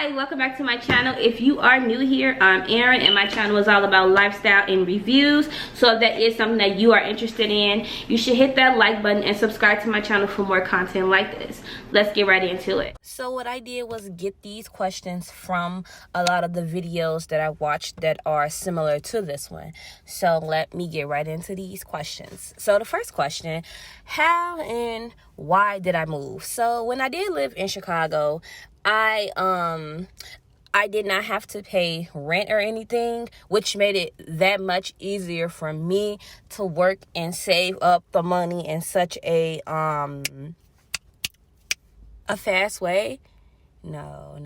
Hi, welcome back to my channel. If you are new here, I'm Erin and my channel is all about lifestyle and reviews. So if that is something that you are interested in, you should hit that like button and subscribe to my channel for more content like this. Let's get right into it. So what I did was get these questions from a lot of the videos that I watched that are similar to this one. So let me get right into these questions. So the first question, how and why did I move? So when I did live in Chicago, I did not have to pay rent or anything, which made it that much easier for me to work and save up the money in such a fast way. No.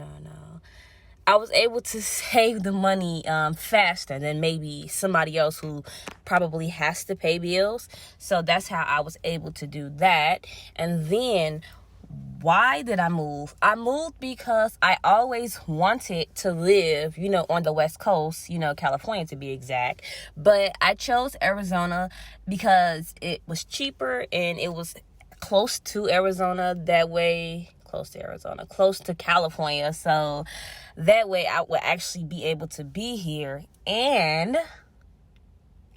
I was able to save the money faster than maybe somebody else who probably has to pay bills. So that's how I was able to do that. And then why did I move? I moved because I always wanted to live, on the West Coast, California to be exact. But I chose Arizona because it was cheaper and it was close to Arizona. Close to California. So that way I would actually be able to be here and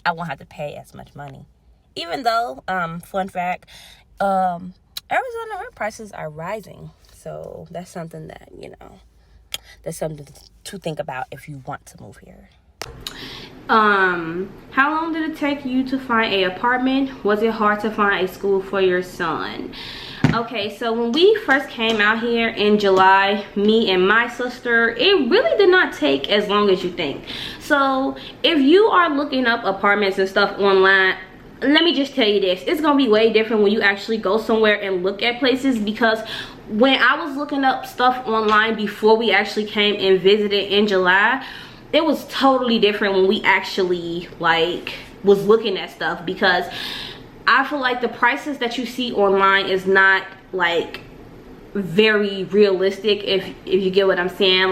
I won't have to pay as much money. Even though, fun fact, Arizona rent prices are rising. So that's something that, that's something to think about if you want to move here. How long did it take you to find an apartment? Was it hard to find a school for your son? Okay, so when we first came out here in July, me and my sister, it really did not take as long as you think. So if you are looking up apartments and stuff online, let me just tell you this, it's gonna be way different when you actually go somewhere and look at places, because when I was looking up stuff online before we actually came and visited in July, it was totally different when we actually was looking at stuff, because I feel like the prices that you see online is not very realistic, if you get what I'm saying.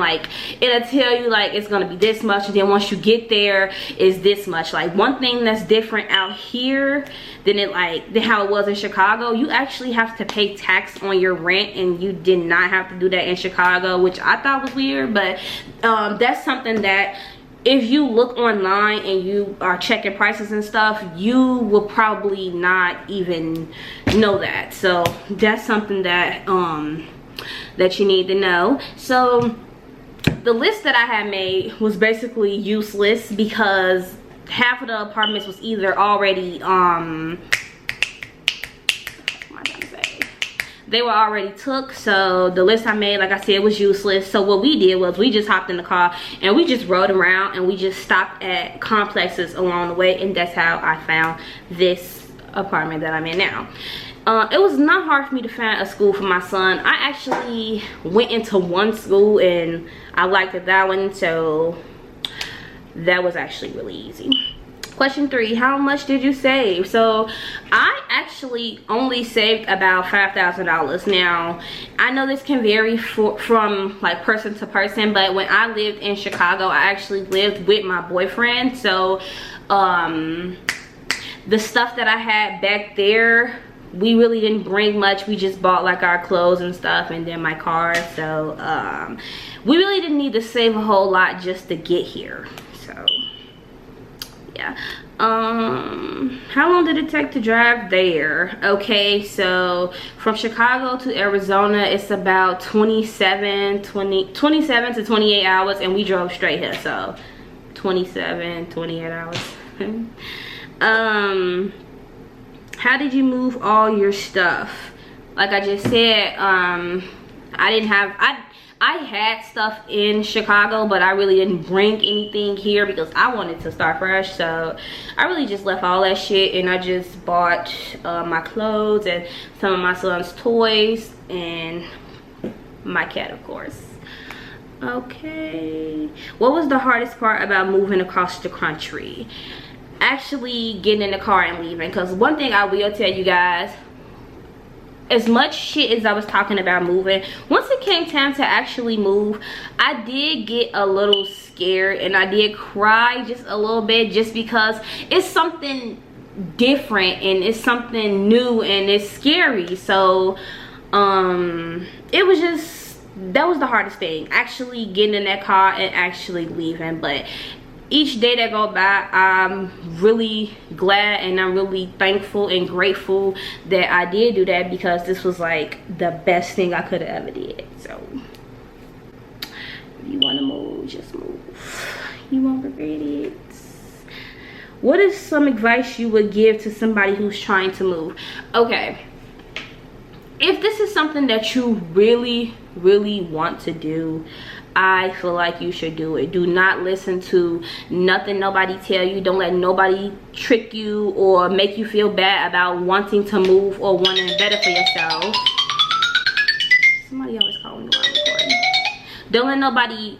It'll tell you it's gonna be this much, and then once you get there is this much. One thing that's different out here than how it was in Chicago, you actually have to pay tax on your rent, and you did not have to do that in Chicago, which I thought was weird. But that's something that if you look online and you are checking prices and stuff, you will probably not even know that. So that's something that that you need to know. So the list that I had made was basically useless, because half of the apartments was either already they were already took. So the list I made, like I said, was useless. So what we did was we just hopped in the car and we just rode around, and we just stopped at complexes along the way, and that's how I found this apartment that I'm in now. It was not hard for me to find a school for my son. I actually went into one school and I liked that one, so that was actually really easy. Question 3, how much did you save? So I actually only saved about $5,000. Now I know this can vary from person to person, but when I lived in Chicago, I actually lived with my boyfriend. So the stuff that I had back there, we really didn't bring much. We just bought our clothes and stuff, and then my car. So we really didn't need to save a whole lot just to get here. So yeah. How long did it take to drive there? Okay, so from Chicago to Arizona, it's about 27 to 28 hours, and we drove straight here. So 28 hours. How did you move all your stuff? Like I just said, I had stuff in Chicago, but I really didn't bring anything here because I wanted to start fresh. So I really just left all that shit, and I just bought my clothes and some of my son's toys and my cat, of course. Okay, what was the hardest part about moving across the country? Actually getting in the car and leaving, because one thing I will tell you guys, as much shit as I was talking about moving, once it came time to actually move, I did get a little scared and I did cry just a little bit, just because it's something different and it's something new and it's scary. So it was just that was the hardest thing, actually getting in that car and actually leaving. But each day that go by, I'm really glad and I'm really thankful and grateful that I did do that, because this was like the best thing I could have ever did. So if you want to move, just move. You won't regret it. What is some advice you would give to somebody who's trying to move? Okay, if this is something that you really want to do, I feel like you should do it. Do not listen to nothing nobody tell you. Don't let nobody trick you or make you feel bad about wanting to move or wanting better for yourself. Somebody always calling me while I'm recording. Don't let nobody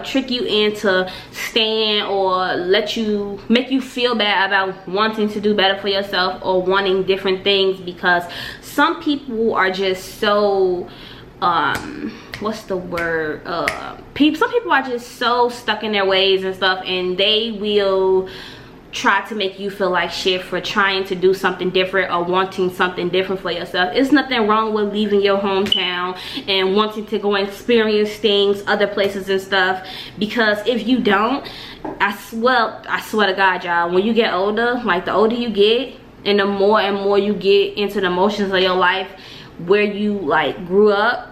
trick you into staying or make you feel bad about wanting to do better for yourself or wanting different things, because some people are just so what's the word, some people are just so stuck in their ways and stuff, and they will try to make you feel like shit for trying to do something different or wanting something different for yourself. It's nothing wrong with leaving your hometown and wanting to go and experience things, other places and stuff, because if you don't, I swear to God, y'all, when you get older, like the older you get and the more you get into the emotions of your life where you like grew up,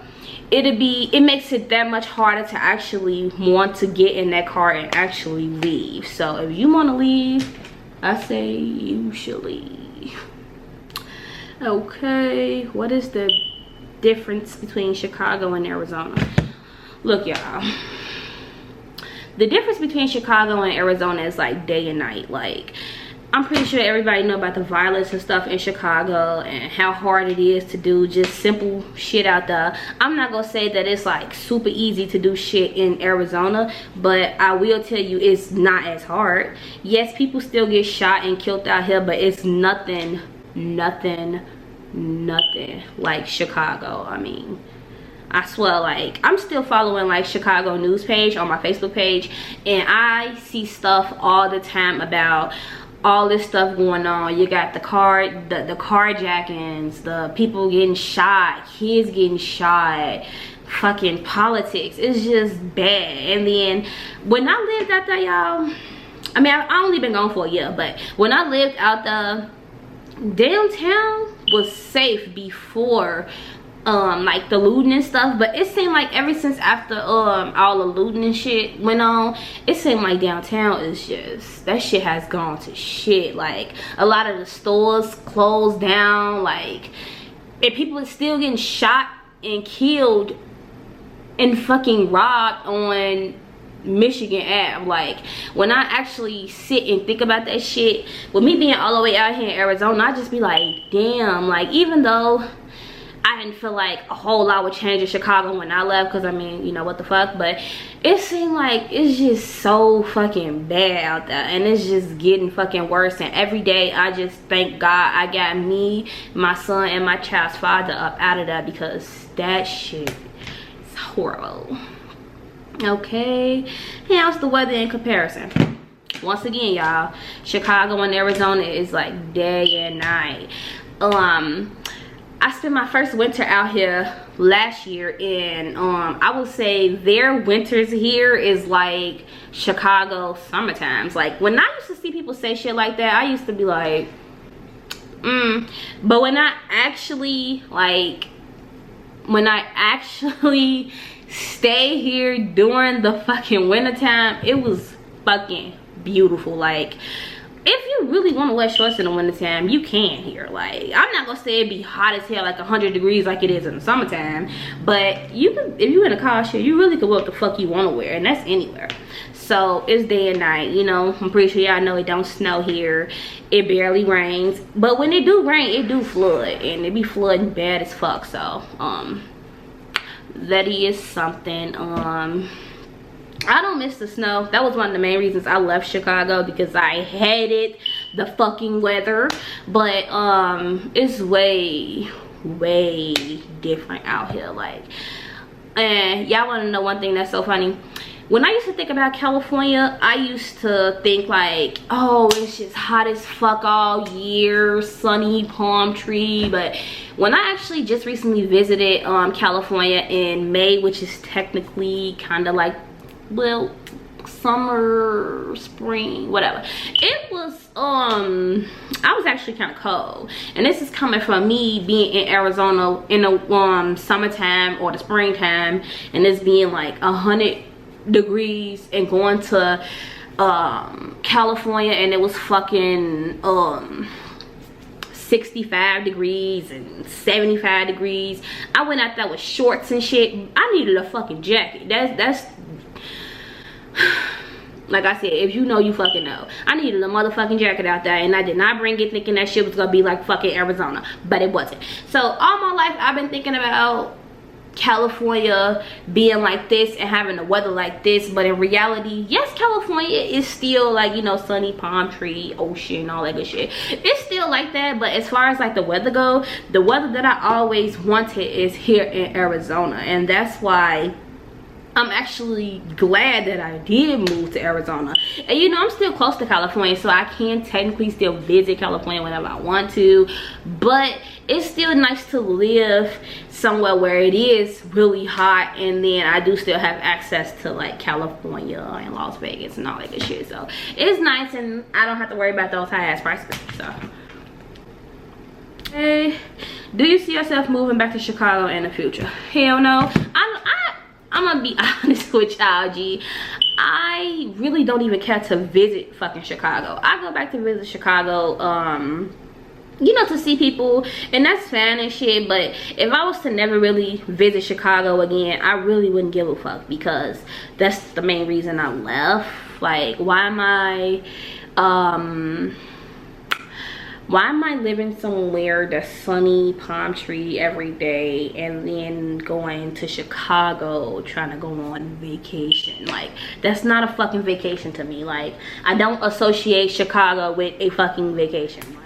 it makes it that much harder to actually want to get in that car and actually leave. So if you want to leave, I say you should leave. Okay, what is the difference between Chicago and Arizona? Look, y'all, the difference between Chicago and Arizona is like day and night. Like, I'm pretty sure everybody know about the violence and stuff in Chicago and how hard it is to do just simple shit out there. I'm not gonna say that it's like super easy to do shit in Arizona, but I will tell you it's not as hard. Yes, people still get shot and killed out here, but it's nothing like Chicago. I mean, I swear, like, I'm still following like Chicago news page on my Facebook page, and I see stuff all the time about all this stuff going on. You got the carjackings, the people getting shot, kids getting shot, fucking politics. It's just bad. And then when I lived out there, y'all, I mean, I only been gone for a year, but when I lived out there, downtown was safe before like the looting and stuff, but it seemed like ever since after all the looting and shit went on, it seemed like downtown is just, that shit has gone to shit. Like, a lot of the stores closed down, like, and people are still getting shot and killed and fucking robbed on Michigan Ave. Like, when I actually sit and think about that shit, with me being all the way out here in Arizona, I just be like, damn. Like, even though I didn't feel like a whole lot would change in Chicago when I left, because I mean, you know, what the fuck, but it seemed like it's just so fucking bad out there, and it's just getting fucking worse. And every day I just thank God I got me, my son, and my child's father up out of that, because that shit is horrible. Okay, how's the weather in comparison? Once again, y'all, Chicago and Arizona is like day and night. I spent my first winter out here last year, and I would say their winters here is like Chicago summertimes. Like, when I used to see people say shit like that, I used to be like, but when I actually stay here during the fucking wintertime, it was fucking beautiful. Like, if you really want to wear shorts in the wintertime, you can here. Like, I'm not gonna say it'd be hot as hell, like 100 degrees like it is in the summertime, but you can, if you in a car shit, you really can wear what the fuck you want to wear, and that's anywhere. So it's day and night, you know. I'm pretty sure y'all know it don't snow here, it barely rains, but when it do rain, it do flood, and it be flooding bad as fuck. So that is something. I don't miss the snow. That was one of the main reasons I left Chicago, because I hated the fucking weather. But it's way different out here. Like, and y'all want to know one thing that's so funny? when I used to think about California, I used to think like, oh, it's just hot as fuck all year, sunny, palm tree. But when I actually just recently visited California in May, which is technically kind of like, well, summer, spring, whatever, it was I was actually kind of cold. And this is coming from me being in Arizona in the summertime or the springtime, and it's being like 100 degrees, and going to California and it was fucking 65 degrees and 75 degrees. I went out there with shorts and shit. I needed a fucking jacket. That's like I said, if you know, you fucking know. I needed a motherfucking jacket out there, and I did not bring it thinking that shit was gonna be like fucking Arizona, but it wasn't. So all my life I've been thinking about California being like this and having the weather like this, but in reality, yes, California is still like, you know, sunny, palm tree, ocean, all that good shit. It's still like that, but as far as like the weather go, the weather that I always wanted is here in Arizona, and that's why I'm actually glad that I did move to Arizona. And you know, I'm still close to California, so I can technically still visit California whenever I want to, but it's still nice to live somewhere where it is really hot, and then I do still have access to like California and Las Vegas and all that good shit. So it's nice, and I don't have to worry about those high ass prices. So hey, do you see yourself moving back to Chicago in the future? Hell no. I'm gonna be honest with y'all, G. I really don't even care to visit fucking Chicago. I go back to visit Chicago, you know, to see people, and that's fine and shit. But if I was to never really visit Chicago again, I really wouldn't give a fuck, because that's the main reason I left. Like, why am I living somewhere that's sunny, palm tree every day, and then going to Chicago trying to go on vacation? Like, that's not a fucking vacation to me. Like, I don't associate Chicago with a fucking vacation. Like,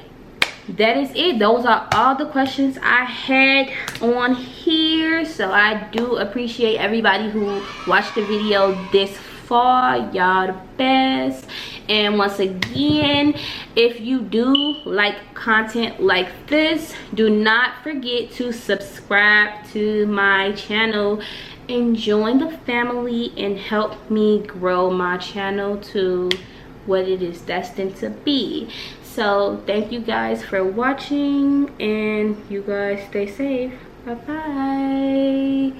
that is it. Those are all the questions I had on here. So I do appreciate everybody who watched the video this far. Y'all the best. And once again, if you do like content like this, do not forget to subscribe to my channel and join the family and help me grow my channel to what it is destined to be. So thank you guys for watching, and you guys stay safe. Bye bye.